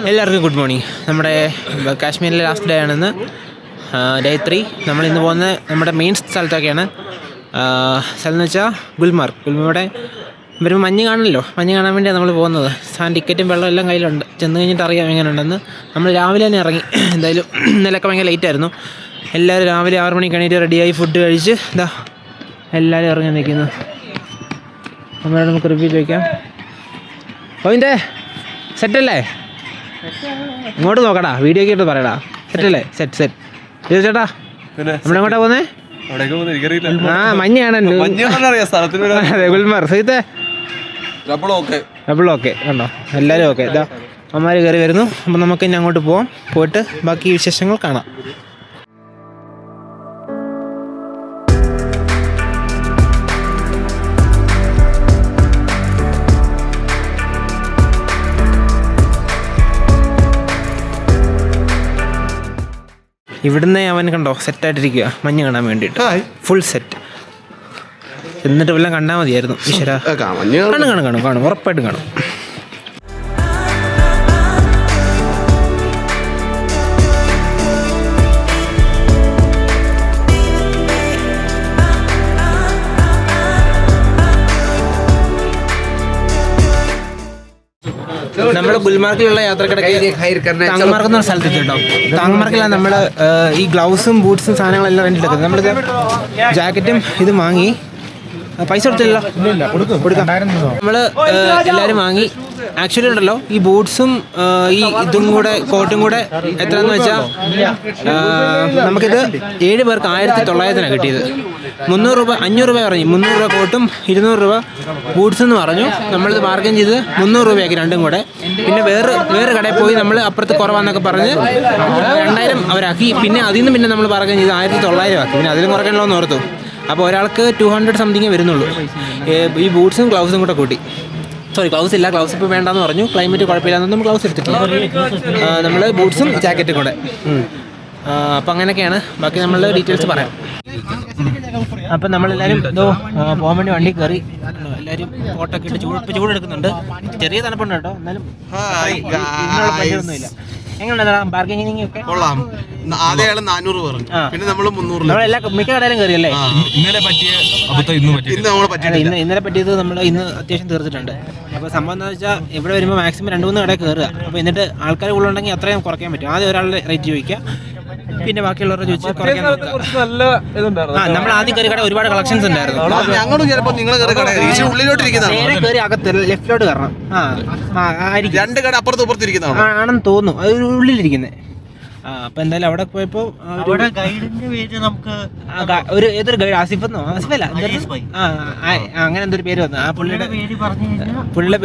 എല്ലാവർക്കും good morning. നമ്മുടെ കാശ്മീരിലെ ലാസ്റ്റ് ഡേ ആണെന്ന്, ഡേ 3. നമ്മളിന്ന് പോകുന്നത് നമ്മുടെ മെയിൻ സ്ഥലത്തൊക്കെയാണ്. സ്ഥലം എന്ന് വെച്ചാൽ ഗുൽമാർഗ്. ഗുൽമാർഗ് വരുമ്പോൾ മഞ്ഞ് കാണണമല്ലോ, മഞ്ഞ് കാണാൻ വേണ്ടിയാണ് നമ്മൾ പോകുന്നത്. ടിക്കറ്റും വെള്ളം എല്ലാം കയ്യിലുണ്ട്. ചെന്ന് കഴിഞ്ഞിട്ട് അറിയാം എങ്ങനെ ഉണ്ടെന്ന്. നമ്മൾ രാവിലെ തന്നെ ഇറങ്ങി. എന്തായാലും ഇന്നലെയൊക്കെ ഭയങ്കര ലേറ്റായിരുന്നു. എല്ലാവരും രാവിലെ 6 മണിക്ക് എണീറ്റ് റെഡിയായി ഫുഡ് കഴിച്ച് ഇതാ എല്ലാവരും ഇറങ്ങി നിൽക്കുന്നു. നമ്മളോട് നമുക്ക് റിവ്യൂ ചോദിക്കാം. അതിൻ്റെ സെറ്റല്ലേ? ഇങ്ങോട്ട് നോക്കടാ, വീഡിയോ ഒക്കെ ഇട്ട് പറയടാ. സെറ്റല്ലേ? സെറ്റ് ചേട്ടാ, നമ്മളെങ്ങോട്ടാ പോകുന്നേ? മഞ്ഞാണല്ലോ. അതെ, ഗുൽമാർഗ്. സഹിതേ ഡബിൾ ഓക്കെ കണ്ടോ, എല്ലാവരും ഓക്കെ. ഇതാ അമ്മമാർ കയറി വരുന്നു. അപ്പം നമുക്ക് ഇനി അങ്ങോട്ട് പോവാം. പോയിട്ട് ബാക്കി വിശേഷങ്ങൾ കാണാം. ഇവിടുന്ന് അവൻ കണ്ടോ സെറ്റായിട്ടിരിക്കുക, മഞ്ഞ് കാണാൻ വേണ്ടിയിട്ട് ഫുൾ സെറ്റ്. എന്നിട്ട് വല്ലതും കണ്ടാൽ മതിയായിരുന്നു. ഈശ്വര, കാണും ഉറപ്പായിട്ടും കാണും. നമ്മൾ ഗുൽമാർഗിലുള്ള യാത്രക്കിടയ്ക്ക് താങ്മാർഗ് എന്ന സ്ഥലത്ത് എത്തിട്ടോ. താങ്മാർഗിലാണ് നമ്മൾ ഈ ഗ്ലൗസും ബൂട്ട്സും സാധനങ്ങളെല്ലാം റെൻ്റ് എടുക്കുന്നത്. നമ്മളിത് ജാക്കറ്റും ഇത് വാങ്ങി. പൈസ കൊടുത്തില്ലല്ലോ, നമ്മൾ എല്ലാവരും വാങ്ങി. ആക്ച്വലി ഉണ്ടല്ലോ, ഈ ബൂട്ട്സും ഈ ഇതും കൂടെ കോട്ടും കൂടെ എത്രയെന്ന് വെച്ചാൽ നമുക്കിത് 7 പേർക്ക് 1900 കിട്ടിയത്. 300 രൂപ 500 രൂപ പറഞ്ഞു. 300 രൂപ കോട്ടും 200 രൂപ ബൂട്ട്സ് എന്ന് പറഞ്ഞു. നമ്മളിത് ബാർഗൻ ചെയ്ത് 300 രൂപയാക്കി രണ്ടും കൂടെ. പിന്നെ വേറെ കടയിൽ പോയി നമ്മൾ അപ്പുറത്ത് കുറവാന്നൊക്കെ പറഞ്ഞ് 2000 അവരാക്കി. പിന്നെ അതിൽ നിന്ന് പിന്നെ നമ്മൾ ബാർഗൻ ചെയ്ത് 1900 ആക്കി. പിന്നെ അതിലും കുറയ്ക്കണല്ലോ എന്ന് ഓർത്തു. അപ്പോൾ ഒരാൾക്ക് 200 സംതിങ്ങേ വരുന്നുള്ളൂ. ഈ ബൂട്ട്സും ഗ്ലൗസും കൂടെ കൂട്ടി. സോറി, ഗ്ലൗസ് ഇല്ല, ഗ്ലൗസ് ഇപ്പോൾ വേണ്ടാന്ന് പറഞ്ഞു. ക്ലൈമറ്റ് കുഴപ്പമില്ലാന്ന് നമ്മൾ ഗ്ലൗസ് എടുത്തിട്ടില്ല. നമ്മൾ ബൂട്ട്സും ജാക്കറ്റും കൂടെ. അപ്പം അങ്ങനെയൊക്കെയാണ്. ബാക്കി നമ്മളുടെ ഡീറ്റെയിൽസ് പറയാം. അപ്പം നമ്മളെല്ലാവരും ഇതോ പോകാൻ വേണ്ടി വണ്ടി കയറി. എല്ലാവരും ഫോട്ടോക്കെ ഇട്ട് ചൂടെടുക്കുന്നുണ്ട്. ചെറിയ തണുപ്പുണ്ട് കേട്ടോ, എന്നാലും പറ്റിയൊന്നുമില്ല. എങ്ങനെയുണ്ടാ ബാർഗനിങ് ഒക്കെ? കൊള്ളാം. ആദ്യം 400 പറഞ്ഞു, പിന്നെ നമ്മൾ 300. നമ്മളെല്ലാ മിക്ക കടയിലും കയറിയല്ലേ? ഇന്നലെ പറ്റിയത് നമ്മൾ ഇന്ന് അത്യാവശ്യം തീർത്തിട്ടുണ്ട്. അപ്പോൾ സംഭവം എന്താ വെച്ചാൽ, ഇവിടെ വരുമ്പോൾ മാക്സിമം 2-3 കടയിൽ കയറുക. അപ്പോൾ എന്നിട്ട് ആൾക്കാർ കൂടുതലുണ്ടെങ്കിൽ അത്രയും കുറയ്ക്കാൻ പറ്റും. ആദ്യം ഒരാളുടെ റേറ്റ് ചോദിക്കുക, പിന്നെ ബാക്കിയുള്ളവരെ ചോദിച്ച് കുറയ്ക്കാൻ നോക്കുക. നമ്മൾ ആദ്യം കയറി കട ഒരുപാട് കളക്ഷൻസ് ഉണ്ടായിരുന്നു. കയറി അകത്ത് ലെഫ്റ്റിലോട്ട് കയറണം. ആയിരിക്കും 2 കട അപ്പുറത്ത് ഇപ്പുറത്തിരിക്കുന്ന ആണെന്ന് തോന്നുന്നു. അത് ഉള്ളിലിരിക്കുന്നത്. അപ്പൊ എന്തായാലും അവിടെ പോയപ്പോ ഏതൊരു ഗൈഡ്, ആസിഫെന്നോ ആസിഫല്ല, അങ്ങനെ എന്തൊരു പേര് വന്നു. ആ പുള്ളിയുടെ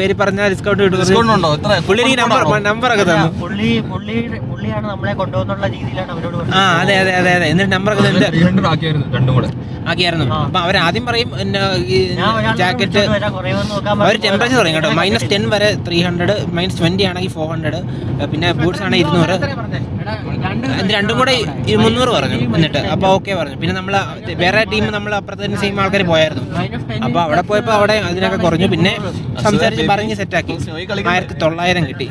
പേര് പറഞ്ഞാൽ ഡിസ്കൗണ്ട് കിട്ടും. പുള്ളി നമ്പറൊക്കെ തന്നു. പുള്ളിയാണ് നമ്മളെ കൊണ്ടുപോകുന്നുള്ള രീതിയിലാണ് അവരോട്. അതെ. എന്നിട്ട് നമ്പറൊക്കെ ആക്കിയായിരുന്നു. അപ്പൊ അവരാദ്യം പറയും ജാക്കറ്റ്, അവർ ടെമ്പറേച്ചർ പറയും കേട്ടോ. -10 വരെ 300, -20 ആണെങ്കിൽ 400, പിന്നെ ബൂട്ട്സ് ആണെങ്കിൽ 200. ഇത് രണ്ടും കൂടെ 300 പറഞ്ഞു. എന്നിട്ട് അപ്പോൾ ഓക്കെ പറഞ്ഞു. പിന്നെ നമ്മൾ വേറെ ടീം നമ്മൾ അപ്പുറത്തെ സെയിം ആൾക്കാർ പോയായിരുന്നു. അപ്പോൾ അവിടെ പോയപ്പോൾ അവിടെ അതിനൊക്കെ കുറഞ്ഞു. പിന്നെ സംസാരിച്ച് പറഞ്ഞ് സെറ്റാക്കി 1900 കിട്ടി.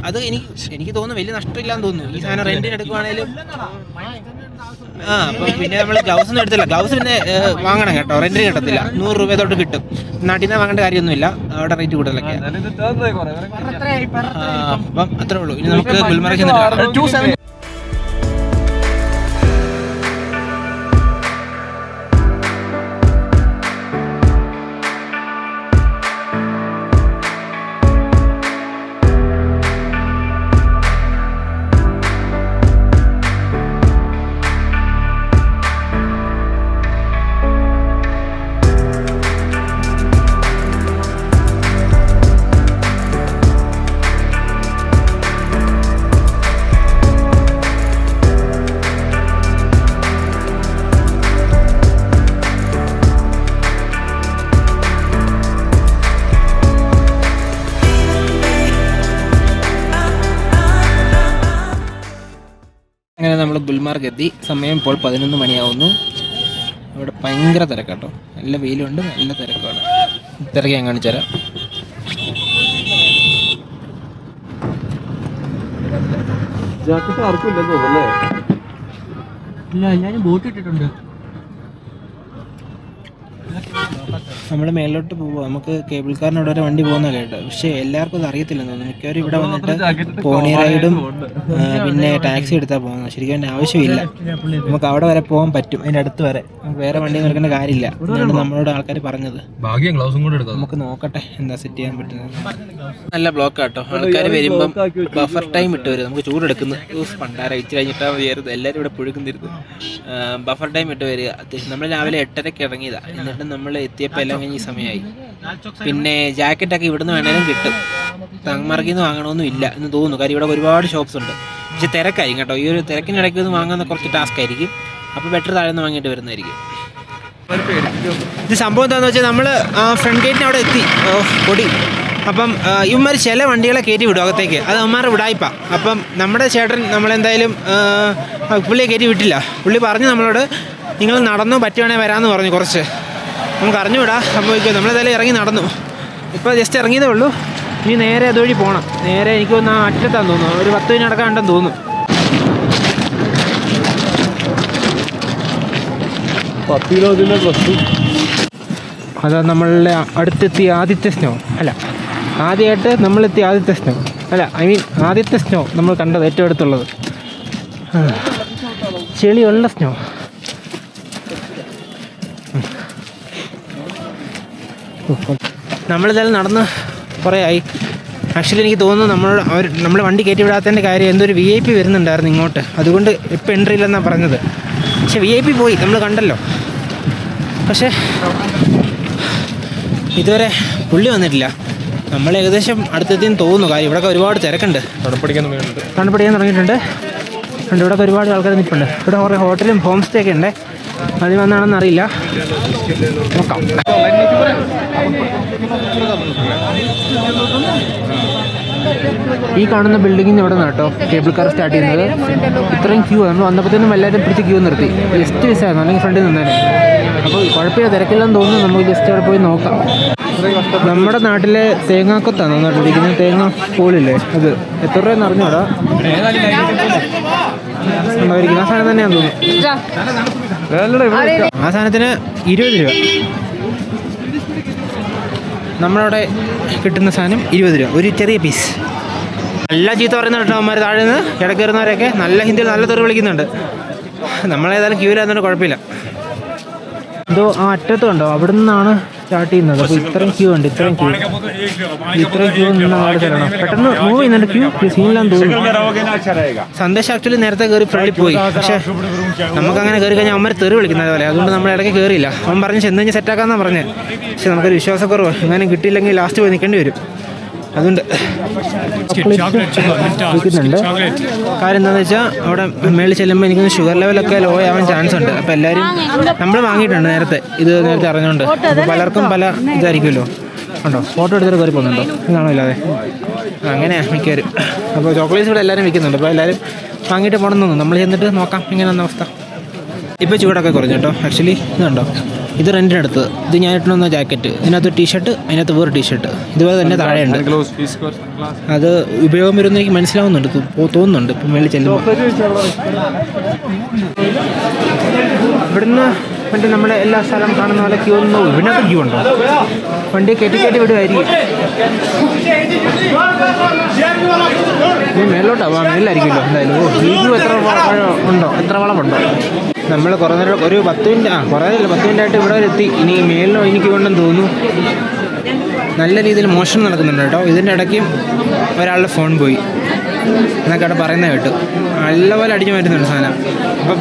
അത് എനിക്ക് തോന്നുന്നു വലിയ നഷ്ടമില്ലാന്ന് തോന്നുന്നു. ഈ സാധനം റെന്റിന് എടുക്കുവാണേലും. അപ്പം പിന്നെ നമ്മൾ ഗ്ലൗസ് ഒന്നും എടുത്തില്ല. ഗ്ലൗസ് പിന്നെ വാങ്ങണം കേട്ടോ, റെന്റിന് കിട്ടത്തില്ല. 100 രൂപ തൊട്ട് കിട്ടും. നാട്ടിൽ നിന്ന് വാങ്ങേണ്ട കാര്യമൊന്നുമില്ല, അവിടെ റേറ്റ് കൂടുതലൊക്കെ. അപ്പം അത്രേ ഉള്ളൂ. ഇനി നമുക്ക് ഗുൽമാർഗ് ചെന്നിട്ട് അങ്ങനെ നമ്മൾ ഗുൽമാർഗ് എത്തി. സമയം ഇപ്പോൾ 11 മണിയാവുന്നു. ഇവിടെ ഭയങ്കര തിരക്കാട്ടോ, നല്ല വെയിലുണ്ട്, നല്ല തിരക്കാണ്. തിരക്ക് ഞാൻ കാണിച്ചു തരാം. ജാക്കറ്റ് ആർക്കും ഇല്ലെന്ന് തോന്നുന്നല്ലേ? ഇല്ല, എല്ലാവരും ബോട്ട് ഇട്ടിട്ടുണ്ട്. നമ്മൾ മേലോട്ട് പോവുക. നമുക്ക് കേബിൾ കാറിനോട് ഒരു വണ്ടി പോകുന്ന കേട്ടോ. പക്ഷേ എല്ലാവർക്കും അത് അറിയത്തില്ലെന്ന് തോന്നുന്നു. മിക്കവരും ഇവിടെ വന്നിട്ട് പോണി റൈഡും പിന്നെ ടാക്സി എടുത്താൽ പോകുന്നത്. ശരിക്കും അതിൻ്റെ ആവശ്യമില്ല. നമുക്ക് അവിടെ വരെ പോകാൻ പറ്റും, അതിൻ്റെ അടുത്ത് വരെ. നമുക്ക് വേറെ വണ്ടി എടുക്കേണ്ട കാര്യമില്ല. എന്നാണ് നമ്മളോട് ആൾക്കാർ പറഞ്ഞത്. നമുക്ക് നോക്കട്ടെ എന്താ സെറ്റ് ചെയ്യാൻ പറ്റുന്നത്. നല്ല ബ്ലോക്ക് ആട്ടോ. ആൾക്കാർ വരുമ്പം ബഫർ ടൈം ഇട്ട് വരും. നമുക്ക് ചൂടെടുക്കുന്നു. പണ്ടാര ഇച്ച് കഴിഞ്ഞിട്ടാൽ മതിയായിരുന്നു. എല്ലാവരും ഇവിടെ പുഴുക്കുന്നിരുന്നു. ബഫർ ടൈം ഇട്ട് വരിക. അത്യാവശ്യം നമ്മൾ രാവിലെ 8:30 ഇറങ്ങിയതാണ്. എന്നിട്ട് നമ്മൾ എത്തിയപ്പോൾ എല്ലാം കഴിഞ്ഞ് ഈ സമയമായി. പിന്നെ ജാക്കറ്റൊക്കെ ഇവിടുന്ന് വേണേലും കിട്ടും. തങ്ങമാർക്കിൽ നിന്ന് വാങ്ങണമെന്നും ഇല്ല എന്ന് തോന്നുന്നു. കാര്യം ഇവിടെ ഒരുപാട് ഷോപ്സ് ഉണ്ട്. പക്ഷെ തിരക്കായിരിക്കും കേട്ടോ. ഈ ഒരു തിരക്കിനിടയ്ക്ക് ഒന്ന് വാങ്ങാൻ കുറച്ച് ടാസ്ക് ആയിരിക്കും. അപ്പോൾ ബെറ്റർ താഴെ നിന്ന് വാങ്ങിയിട്ട് വരുന്നതായിരിക്കും. ഇത് സംഭവം എന്താണെന്ന് വെച്ചാൽ നമ്മൾ ഫ്രണ്ട് ഗേറ്റിന് അവിടെ എത്തി. പൊടി അപ്പം ഇവന്മാർ ചില വണ്ടികളെ കയറ്റി വിടും അകത്തേക്ക്. അത് അവന്മാരുടെ വിടായിപ്പാണ്. അപ്പം നമ്മുടെ ചേട്ടൻ നമ്മളെന്തായാലും പുള്ളിയെ കയറ്റി വിട്ടില്ല. പുള്ളി പറഞ്ഞു നമ്മളോട് നിങ്ങൾ നടന്നോ പറ്റുവാണെങ്കിൽ വരാമെന്ന് പറഞ്ഞു. കുറച്ച് നമുക്ക് അറിഞ്ഞുവിടാം സംഭവിക്കും. നമ്മളെന്തായാലും ഇറങ്ങി നടന്നു. ഇപ്പോൾ ജസ്റ്റ് ഇറങ്ങിയതേ ഉള്ളൂ. ഇനി നേരെ അതുവഴി പോകണം. നേരെ എനിക്ക് തോന്നുന്നു ആ അറ്റത്താന്ന് തോന്നുന്നു. ഒരു 10 മിനിറ്റ് നടക്കാണ്ടെന്ന് തോന്നുന്നു. അതാ നമ്മളുടെ അടുത്തെത്തിയ ആദ്യത്തെ സ്നോ. അല്ല, ആദ്യമായിട്ട് നമ്മളെത്തിയ ആദ്യത്തെ സ്നോ. അല്ല, ആദ്യത്തെ സ്നോ നമ്മൾ കണ്ടത് ഏറ്റവും അടുത്തുള്ളത്. ചെളിയുള്ള സ്നോ. നമ്മളിതെല്ലാം നടന്ന് കുറേ ആയി. ആക്ച്വലി എനിക്ക് തോന്നുന്നു നമ്മൾ വണ്ടി കയറ്റി വിടാത്തതിൻ്റെ കാര്യം എന്തൊരു VIP വരുന്നുണ്ടായിരുന്നു ഇങ്ങോട്ട്. അതുകൊണ്ട് ഇപ്പോൾ എൻട്രി ഇല്ലെന്നാണ് പറഞ്ഞത്. പക്ഷെ VIP പോയി, നമ്മൾ കണ്ടല്ലോ. പക്ഷേ ഇതുവരെ പുള്ളി വന്നിട്ടില്ല. നമ്മൾ ഏകദേശം അടുത്തെത്തിയെന്ന് തോന്നുന്നു. കാര്യം ഇവിടെയൊക്കെ ഒരുപാട് തിരക്കുണ്ട്. തണുപ്പടിക്കാൻ തുടങ്ങിയിട്ടുണ്ട്. ഇവിടെയൊക്കെ ഒരുപാട് ആൾക്കാർ നിൽപ്പുണ്ട്. ഇവിടെ കുറേ ഹോട്ടലും ഹോം സ്റ്റേ ഒക്കെ ഉണ്ട്. അതിൽ വന്നാണെന്ന് അറിയില്ല. നോക്കാം. ഈ കാണുന്ന ബിൽഡിങ്ങിന് ഇവിടെ നിന്ന് കേട്ടോ കേബിൾ കാർ സ്റ്റാർട്ട് ചെയ്യുന്നത്. ഇത്രയും ക്യൂ. നമ്മൾ വന്നപ്പോഴത്തേനും എല്ലാവരും പിടിച്ച് ക്യൂ നിർത്തി. ജസ്റ്റ് മിസ്സായിരുന്നു, അല്ലെങ്കിൽ ഫ്രണ്ടിൽ നിന്നേനെ. അപ്പോൾ കുഴപ്പമില്ല, തിരക്കില്ലെന്ന് തോന്നുന്നു. നമുക്ക് ജസ്റ്റ് അവിടെ പോയി നോക്കാം. നമ്മുടെ നാട്ടിലെ തേങ്ങാക്കൊത്താണ് നട്ടിരിക്കുന്നത്. തേങ്ങ പൂളില്ലേ, അത് എത്ര രൂപയെന്ന് അറിഞ്ഞൂടാ. ഉണ്ടായിരിക്കും. ആ സാധനം തന്നെയാന്ന് തോന്നുന്നു. ആ സാധനത്തിന് 20 രൂപ. നമ്മളവിടെ കിട്ടുന്ന സാധനം 20 രൂപ, ഒരു ചെറിയ പീസ്. നല്ല ചീത്ത പറയുന്ന കേട്ടോ അവന്മാർ. താഴെ നിന്ന് ഇടയ്ക്ക് വരുന്നവരൊക്കെ നല്ല ഹിന്ദിയിൽ നല്ല തെറി വിളിക്കുന്നുണ്ട്. നമ്മളേതായാലും ക്യൂലാന്നൊന്നും കുഴപ്പമില്ല. എന്തോ ആ അറ്റത്ത് കണ്ടോ, അവിടെ നിന്നാണ് സ്റ്റാർട്ട് ചെയ്യുന്നത്. അപ്പോൾ ഇത്രയും ക്യൂ ഉണ്ട്. ഇത്രയും ക്യൂ നിന്ന അവിടെ ചെല്ലണം. പെട്ടെന്ന് മൂവ് ചെയ്യുന്നുണ്ട്. ക്യൂ സീനിലാന്ന് തോന്നുന്നു. സന്ദേശം ആക്ച്വലി നേരത്തെ കയറി ഫ്രണ്ടിൽ പോയി. പക്ഷേ നമുക്കങ്ങനെ കയറി കഴിഞ്ഞാൽ അവന്മാർ തെറി വിളിക്കുന്നത് പോലെ. അതുകൊണ്ട് നമ്മൾ ഇടയ്ക്ക് കയറിയില്ല. അവൻ പറഞ്ഞ് ചെന്ന് കഴിഞ്ഞാൽ സെറ്റാക്കാന്നാണ് പറഞ്ഞത്. പക്ഷെ നമുക്കൊരു വിശ്വാസക്കുറവ്. അങ്ങനെ കിട്ടിയില്ലെങ്കിൽ ലാസ്റ്റ് പോയി നിൽക്കേണ്ടി വരും. അതുകൊണ്ട് വിൽക്കുന്നുണ്ട്. കാര്യം എന്താണെന്ന് വെച്ചാൽ അവിടെ മേളിൽ ചെല്ലുമ്പോൾ എനിക്കൊന്ന് ഷുഗർ ലെവലൊക്കെ ലോ ആവാൻ ചാൻസ് ഉണ്ട്. അപ്പോൾ എല്ലാവരും നമ്മൾ വാങ്ങിയിട്ടുണ്ട് നേരത്തെ അറിഞ്ഞുകൊണ്ട്. പലർക്കും പല ഇതായിരിക്കുമല്ലോ. ഉണ്ടോ ഫോട്ടോ എടുത്തിട്ട് കയറി പോകുന്നുണ്ടോ ഇതാണോ ഇല്ലാതെ അങ്ങനെയാണ് മിക്കവരും. അപ്പോൾ ചോക്ലേറ്റ്സ് ഇവിടെ എല്ലാവരും വിൽക്കുന്നുണ്ട്. അപ്പോൾ എല്ലാവരും വാങ്ങിയിട്ട് പോകണം തോന്നുന്നു. നമ്മൾ ചെന്നിട്ട് നോക്കാം എങ്ങനെയാണെന്ന അവസ്ഥ. ഇപ്പോൾ ചൂടൊക്കെ കുറഞ്ഞു കേട്ടോ. ആക്ച്വലി ഇതുണ്ടോ, ഇത് റെൻറ്റിനെടുത്തത്. ഇത് ഞാൻ ഇട്ടുന്ന ജാക്കറ്റ്, ഇതിനകത്ത് ടീഷർട്ട്, അതിനകത്ത് വേറെ ടീഷർട്ട് ഇതുപോലെ തന്നെ താഴെയുണ്ട്. അത് ഉപയോഗം വരുമെന്ന് എനിക്ക് മനസ്സിലാവുന്നുണ്ട്, തോന്നുന്നുണ്ട് ഇപ്പം മേളിൽ ചെല്ലുമ്പോൾ. ഇവിടുന്ന് വണ്ടി നമ്മുടെ എല്ലാ സ്ഥലം കാണുന്ന പോലെ ക്യൂ ഒന്നും ഇതിനകത്ത് ക്യൂ ഉണ്ടോ? വണ്ടി കയറ്റി വിടുമായിരിക്കും. മേലോട്ടാവാം, മേലായിരിക്കുമല്ലോ എന്തായാലും. ഈ ക്യൂ എത്ര വളമുണ്ടോ? നമ്മൾ കുറേ നേരം ഒരു 10 മിനിറ്റ് കുറേ നേരം 10 മിനിറ്റായിട്ട് ഇവിടെ വരെ എത്തി. ഇനി മേലിലോ എനിക്ക് കൊണ്ടെന്ന് തോന്നുന്നു. നല്ല രീതിയിൽ മോഷണം നടക്കുന്നുണ്ട് കേട്ടോ. ഇതിൻ്റെ ഇടയ്ക്കും ഒരാളുടെ ഫോൺ പോയി എന്നൊക്കെ അവിടെ പറയുന്നത് കേട്ടു. നല്ലപോലെ അടിച്ചു മാറ്റുന്നുണ്ട് സാധനം. അപ്പം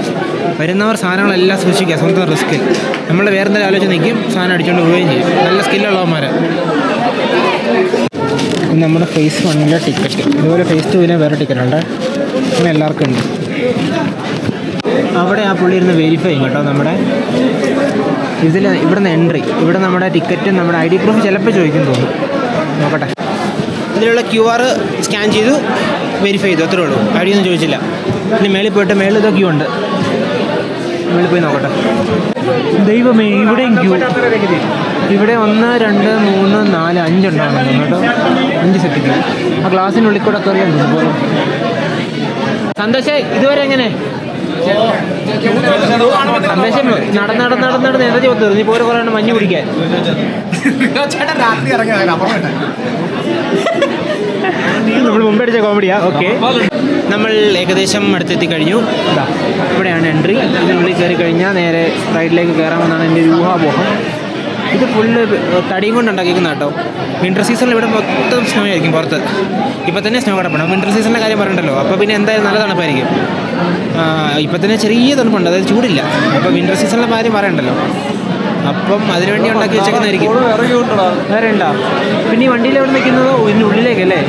വരുന്നവർ സാധനങ്ങളെല്ലാം സൂക്ഷിക്കുക സ്വന്തം റിസ്കിൽ. നമ്മൾ വേറെ എന്തെങ്കിലും ആലോചിച്ച് നിൽക്കും, സാധനം അടിച്ചുകൊണ്ട് പോവുകയും ചെയ്യും. നല്ല സ്കില്ലുള്ളവന്മാർ. നമ്മുടെ ഫേസ് 1 ടിക്കറ്റ്, ഇതുപോലെ ഫേസ് 2 വേറെ ടിക്കറ്റ് ഉണ്ട്. അങ്ങനെ എല്ലാവർക്കും ഉണ്ട്. അവിടെ ആ പുള്ളി ഇരുന്ന് വെരിഫൈ ചെയ്യും കേട്ടോ. നമ്മുടെ ഇവിടുന്ന് എൻട്രി, ഇവിടെ നമ്മുടെ ടിക്കറ്റും നമ്മുടെ ID പ്രൂഫ് ചിലപ്പോൾ ചോദിക്കും തോന്നും. നോക്കട്ടെ. ഇതിലുള്ള QR സ്കാൻ ചെയ്തു, വെരിഫൈ ചെയ്തു, അത്രേ ഉള്ളൂ. ID ഒന്നും ചോദിച്ചില്ല. ഇനി മേളിൽ പോയിട്ട് മേളിൽ ഇതൊക്കെ ഉണ്ട്. മേളിൽ പോയി നോക്കട്ടെ. ദൈവമേ, ഇവിടെയും ക്യൂ. ഇവിടെ 1 2 3 4 5 ഉണ്ടാകുന്നു കേട്ടോ. 5 സെറ്റ് ക്യൂ. ആ ഗ്ലാസിനുള്ളിൽ കൂടെ കയറിയാൽ തോന്നുന്നു. സന്തോഷ് ഇതുവരെ എങ്ങനെ സന്തോഷം നടന്ന് എനർജി പത്ത് നീ പോരെ കുറേ മഞ്ഞ് കുടിക്കാൻ നമ്മൾ മുമ്പ് അടിച്ച കോമഡിയാ. ഓക്കെ, നമ്മൾ ഏകദേശം അടുത്തെത്തി കഴിഞ്ഞു. ഇവിടെയാണ് എൻട്രി. ഇതിനുള്ളിൽ കയറി കഴിഞ്ഞാൽ നേരെ റൈഡിലേക്ക് കയറാമെന്നാണ് എൻ്റെ ഒരു ഊഹാപോഹം. ഇത് ഫുള്ള് തടിയും കൊണ്ട് ഉണ്ടാക്കിയിരിക്കുന്ന കേട്ടോ. വിൻ്റർ സീസണിൽ ഇവിടെ മൊത്തം സ്നോ ആയിരിക്കും പുറത്ത്. ഇപ്പം തന്നെ സ്നോ കിടപ്പണം. വിൻ്റർ സീസണിൻ്റെ കാര്യം പറയണ്ടല്ലോ. അപ്പോൾ പിന്നെ എന്തായാലും നല്ല തണുപ്പായിരിക്കും. ഇപ്പം തന്നെ ചെറിയ തണുപ്പുണ്ട്, അതായത് ചൂടില്ല. അപ്പോൾ വിൻ്റർ സീസണിലെ കാര്യം പറയണ്ടല്ലോ. അപ്പം അതിനുവേണ്ടി ഉണ്ടാക്കി വെച്ചേക്കുന്നതായിരിക്കും. വേറെ ഉണ്ടോ? പിന്നെ ഈ വണ്ടിയിൽ എവിടെ നിൽക്കുന്നതോ ഇതിനുള്ളിലേക്കല്ലേ?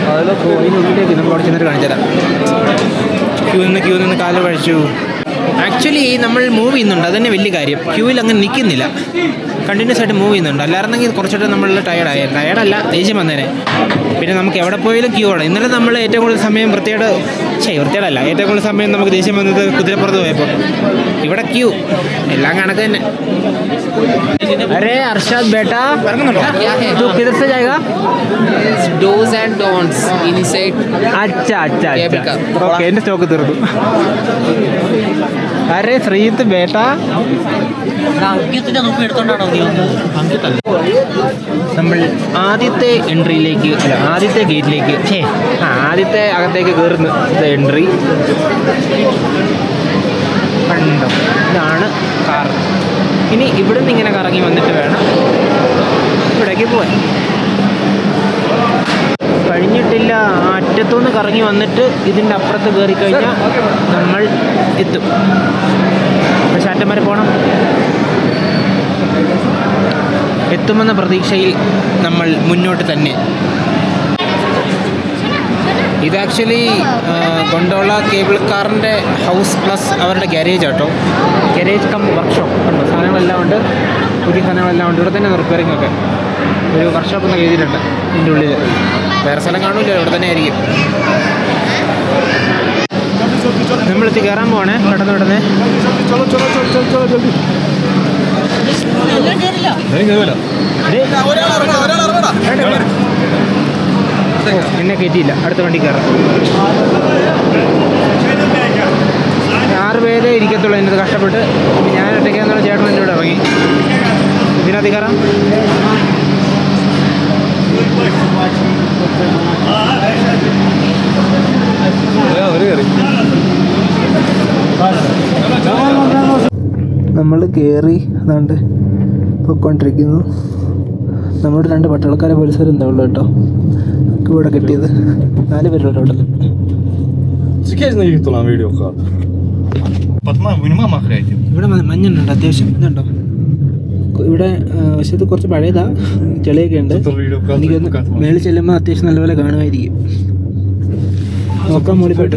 ഇതിനുള്ളിലേക്ക് നമ്മൾ അവിടെ ചെന്നിട്ട് കാണിച്ചു തരാം. ക്യൂ നിന്ന് കാല് കഴിച്ചു. ആക്ച്വലി നമ്മൾ മൂവ് ചെയ്യുന്നുണ്ട്, അതന്നെ വലിയ കാര്യം. ക്യൂവിൽ അങ്ങനെ നിൽക്കുന്നില്ല, കണ്ടിന്യൂസ് ആയിട്ട് മൂവ് ചെയ്യുന്നുണ്ട്. അല്ലായിരുന്നെങ്കിൽ കുറച്ചുകൂടെ നമ്മൾ ടയർഡല്ല, ദേഷ്യം വന്നേനെ. പിന്നെ നമുക്ക് എവിടെ പോയാലും ക്യൂ ആണ്. ഇന്നലെ നമ്മൾ ഏറ്റവും കൂടുതൽ സമയം വൃത്തിയേടല്ല, ഏറ്റവും കൂടുതൽ സമയം നമുക്ക് ദേഷ്യം വന്നത് കുതിരപ്പുറത്ത് പോയപ്പോൾ. ഇവിടെ ക്യൂ എല്ലാം കണക്ക് തന്നെ. अरे अरशद बेटा तू किधर से जाएगा? Do's and don'ts inside. अच्छा ओके എൻ്റെ സ്റ്റോക്ക് തീർന്നു. അരെ ശ്രീത്ത് ബേട്ടാ അങ്കിത്തിന്റെ നോക്കി എടുത്തോണ്ടാണോ നീ അങ്കിത്തല്ല? നമ്മൾ ആദ്യത്തെ എൻട്രിയിലേക്ക് ആദ്യത്തെ ഗേറ്റിലേക്ക് ആദ്യത്തെ അകത്തേക്ക് കയറുന്നു. എൻട്രി കണ്ടോ, ഇതാണ് കാർ. ഇനി ഇവിടെ നിന്ന് ഇങ്ങനെ കറങ്ങി വന്നിട്ട് വേണം ഇവിടേക്ക് പോകാൻ. കഴിഞ്ഞിട്ടില്ല, അറ്റത്തുനിന്ന് കറങ്ങി വന്നിട്ട് ഇതിൻ്റെ അപ്പുറത്ത് കയറി കഴിഞ്ഞാൽ നമ്മൾ എത്തും. പക്ഷെ അറ്റം വരെ പോകണം. എത്തുമെന്ന പ്രതീക്ഷയിൽ നമ്മൾ മുന്നോട്ട് തന്നെ. ഇത് ആക്ച്വലി ഗൊണ്ടോള കേബിൾ കാറിൻ്റെ ഹൗസ് പ്ലസ് അവരുടെ ഗ്യാരേജ് ആട്ടോ. ഗ്യാരേജ് കം വർക്ക്ഷോപ്പ് ഉണ്ട്. സാധനങ്ങളെല്ലാം ഉണ്ട്, പുതിയ സാധനങ്ങളെല്ലാം ഉണ്ട്. ഇവിടെ തന്നെ റിപ്പയറിംഗ് ഒക്കെ ഒരു വർക്ക്ഷോപ്പ് എന്നൊക്കെ എഴുതിയിട്ടുണ്ട് ഇതിൻ്റെ ഉള്ളിൽ. വേറെ സ്ഥലം കാണില്ല, ഇവിടെ തന്നെ ആയിരിക്കും. നമ്മളെത്തി കയറാൻ പോകണേ. പെട്ടെന്ന് എന്നെ കയറ്റിയില്ല, അടുത്ത വണ്ടി കയറാം. 6 പേരെ ഇരിക്കത്തുള്ളൂ എൻ്റെ കഷ്ടപ്പെട്ട്. ഞാൻ ഒറ്റയ്ക്കാന്നുള്ള ചേട്ടൻ എൻ്റെ കൂടെ ഇറങ്ങി. ഇതിനകത്ത് കയറാം. നമ്മൾ കയറി അതാണ്ട് പൊയ്ക്കൊണ്ടിരിക്കുന്നു. നമ്മളോട് 2 പട്ടാളക്കാരെ പോലീസുകാർ എന്താ ഉള്ളു കേട്ടോ. ഇവിടെ കിട്ടിയത് 4 പേരുള്ള ടോട്ടൽ. ഇവിടെ മഞ്ഞുണ്ട് അത്യാവശ്യം. ഇതുണ്ടോ ഇവിടെ? പക്ഷെ ഇത് കുറച്ച് പഴയതാ, ചെളിയൊക്കെ ഉണ്ട്. എനിക്കൊന്ന് മേളിൽ ചെല്ലുമ്പോൾ അത്യാവശ്യം നല്ലപോലെ കാണുമായിരിക്കും. നോക്കാൻ മോളി പോയിട്ട്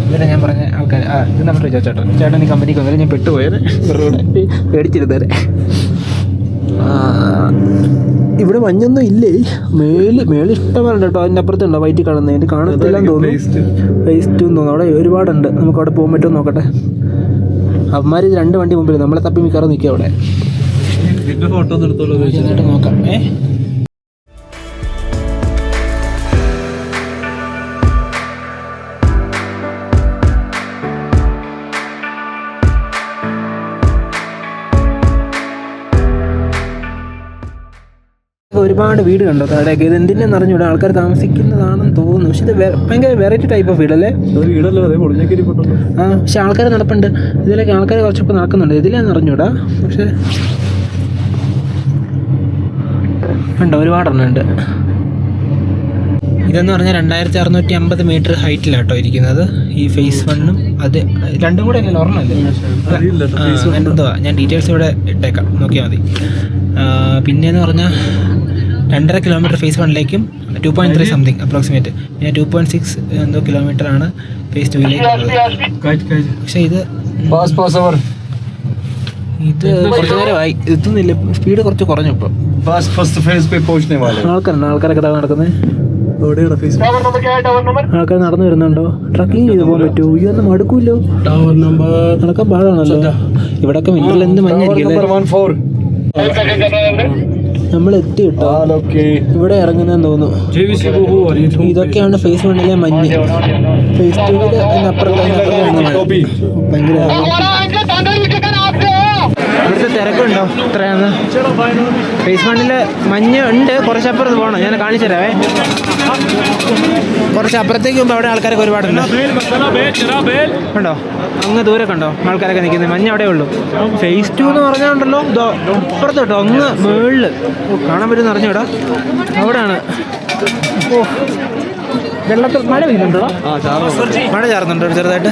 ഇവിടെ ഞാൻ പറഞ്ഞ ആൾക്കാർ ഇത് നമ്മുടെ ചേട്ടാ ചേട്ടൻ ഈ കമ്പനിക്ക് വന്നാലും ഞാൻ പെട്ടുപോയത് വെറുതെ പേടിച്ചിരുന്നേരെ. ഇവിടെ മഞ്ഞൊന്നും ഇല്ലേ? മേളിൽ ഇഷ്ടമാരുണ്ട് കേട്ടോ. അതിൻ്റെ അപ്പുറത്തുണ്ടോ വൈറ്റ് കാണുന്നത്? അതിൻ്റെ കാണത്തില്ലെന്ന് തോന്നുന്നു. വേസ്റ്റ് തോന്നുന്നു. അവിടെ ഒരുപാടുണ്ട്. നമുക്ക് അവിടെ പോകാൻ പറ്റുമോ നോക്കട്ടെ. അവന്മാർ 2 വണ്ടി മുമ്പിൽ നമ്മളെ തപ്പി മിക്കാറ് നിൽക്കുക അവിടെ. ഫോട്ടോ എടുത്തോളൂ, നോക്കാം. ഒരുപാട് വീട് കണ്ടോ താഴേക്ക്? ഇത് എന്തിനാന്ന് അറിഞ്ഞൂടാ. ആൾക്കാർ താമസിക്കുന്നതാണെന്ന് തോന്നുന്നു. പക്ഷെ ഇത് ഭയങ്കര വെറൈറ്റി ടൈപ്പ് ഓഫ് വീടല്ലേ? പക്ഷെ ആൾക്കാർ നടപ്പുണ്ട്. ഇതിലേക്ക് ആൾക്കാർ കുറച്ചൊക്കെ നടക്കുന്നുണ്ട്. ഇതിലാന്ന് അറിഞ്ഞൂടാ. പക്ഷെ ഉണ്ടോ, ഒരുപാടെണ്ണുണ്ട്. ഇതെന്ന് പറഞ്ഞാൽ 2650 മീറ്റർ ഹൈറ്റിലാട്ടോ ഇരിക്കുന്നത്. ഈ ഫേസ് 1ഉം അത് 2 കൂടെ അല്ലല്ലോ, ഒരെണ്ണമല്ലേ? എന്തുവാ, ഞാൻ ഡീറ്റെയിൽസ് ഇവിടെ ഇട്ടേക്കാം, നോക്കിയാൽ മതി. പിന്നെയെന്ന് പറഞ്ഞാൽ 2.5 കിലോമീറ്റർ ഫേസ് 1ലേക്കും 2.3 സംതിങ് അപ്രോക്സിമേറ്റ്. പിന്നെ 2.6 എന്തോ കിലോമീറ്ററാണ് ഫേസ് 2ലേക്ക് ഉള്ളത്. പക്ഷേ ഇത് കുറച്ച് നേരമായി എത്തുന്നില്ല. സ്പീഡ് കുറച്ച് കുറഞ്ഞു ഇപ്പം. ആൾക്കാരൊക്കെ നടക്കുന്നത്. ആൾക്കാർ നടന്നു വരുന്നുണ്ടോ? ട്രക്കിങ് ചെയ്ത് പോകാൻ പറ്റുമോ? ഈ ഒന്നും മടുക്കൂല്ലോ, നടക്കാൻ പാടാണല്ലോ. ഇവിടൊക്കെ വിന്ററിൽ എന്ത് മഞ്ഞായിരിക്കും. നമ്മൾ എത്തി കേട്ടോ, ഇവിടെ ഇറങ്ങുന്നതെന്ന് തോന്നുന്നു. ഇതൊക്കെയാണ് ഫേസ് 1-ലെ മഞ്ഞ്. ഫേസ് 2-ല് ഭയങ്കര ഇവിടുത്തെ തിരക്കുണ്ടോ? ഇത്രയാണ്. ഫേസ് 1-ല് മഞ്ഞ് ഉണ്ട്, കുറച്ചപ്പുറത്ത് പോകണം. ഞാൻ കാണിച്ചു തരാവേ. കുറച്ച് അപ്പുറത്തേക്ക് പോകുമ്പോൾ അവിടെ ആൾക്കാരൊക്കെ ഒരുപാടുണ്ട്. ഉണ്ടോ? അങ്ങ് ദൂരെ കണ്ടോ ആൾക്കാരൊക്കെ നിൽക്കുന്നത്? മഞ്ഞ് അവിടെ ഉള്ളൂ. ഫേസ് 2 എന്ന് പറഞ്ഞാൽ ഇതോ അപ്പുറത്ത് കേട്ടോ, അങ്ങ് മുകളിൽ കാണാൻ പറ്റുമെന്ന് അറിഞ്ഞൂടാ. അവിടെയാണ്. ഓ, വെള്ളത്തിൽ മഴ പെയ്യുന്നുണ്ടോ? മഴ ചാറുന്നുണ്ടോ ചെറുതായിട്ട്?